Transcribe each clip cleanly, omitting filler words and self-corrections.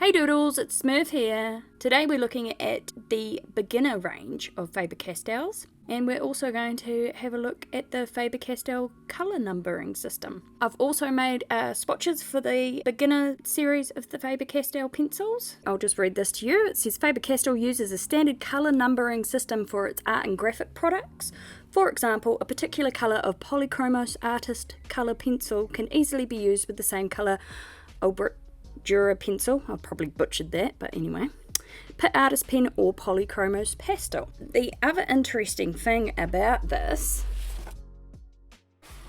Hey Doodles, it's Smurf here. Today we're looking at the beginner range of Faber-Castells, and we're also going to have a look at the Faber-Castell Colour numbering system. I've also made swatches for the beginner series of the Faber-Castell pencils. I'll just read this to you. It says Faber-Castell uses a standard colour numbering system for its art and graphic products. For example, a particular colour of Polychromos artist colour pencil can easily be used with the same colour Albrecht Durer pencil. I probably butchered that, but anyway. Pitt artist pen or Polychromos pastel. The other interesting thing about this,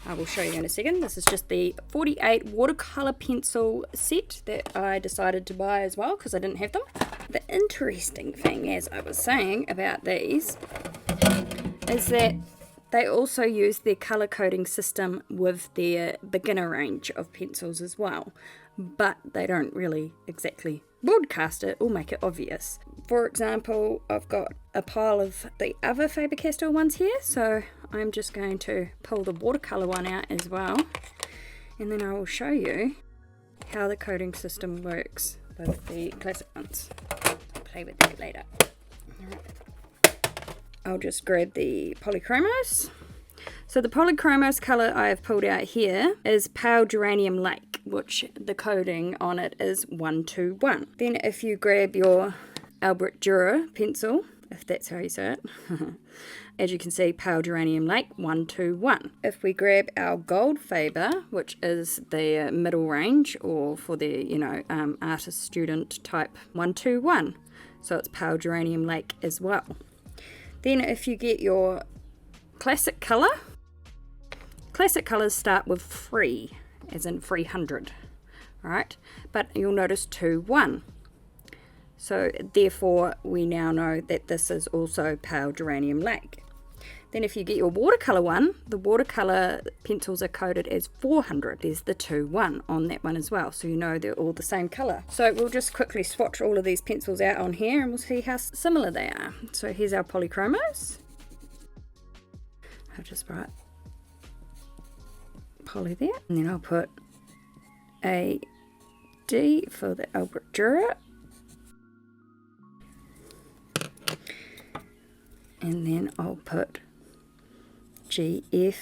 I will show you in a second. This is just the 48 watercolour pencil set that I decided to buy as well because I didn't have them. The interesting thing, as I was saying about these, is that they also use their colour coding system with their beginner range of pencils as well, but they don't really exactly broadcast it or make it obvious. For example, I've got a pile of the other Faber-Castell ones here, so I'm just going to pull the watercolour one out as well, and then I will show you how the coding system works with the classic ones. I'll play with that later. Alright. I'll just grab the Polychromos. So the Polychromos colour I have pulled out here is Pale Geranium Lake, which the coding on it is 121. Then if you grab your Albrecht Durer pencil, if that's how you say it, as you can see, Pale Geranium Lake 121. If we grab our Goldfaber, which is the middle range, or for the artist student type, 121. So it's Pale Geranium Lake as well. Then if you get your classic colour, classic colours start with 3, as in 300, right? But you'll notice 21. So therefore we now know that this is also Pale Geranium Lake. Then if you get your watercolour one, the watercolour pencils are coded as 400. There's the 21 on that one as well, so you know they're all the same colour. So we'll just quickly swatch all of these pencils out on here and we'll see how similar they are. So here's our Polychromos. I'll just write Poly there, and then I'll put a D for the Albrecht Durer, and then I'll put GF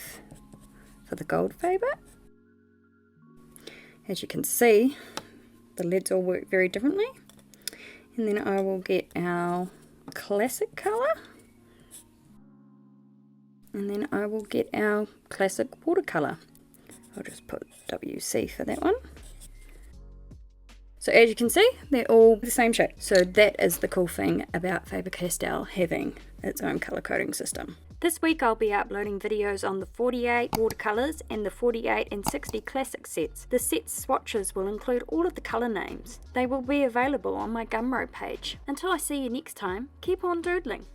for the Goldfaber. As you can see, the leads all work very differently. And then I will get our classic colour, and then I will get our classic watercolour. I'll just put WC for that one. So as you can see, they're all the same shape. So that is the cool thing about Faber-Castell having its own colour coding system. This week I'll be uploading videos on the 48 watercolours and the 48 and 60 classic sets. The set's swatches will include all of the colour names. They will be available on my Gumroad page. Until I see you next time, keep on doodling.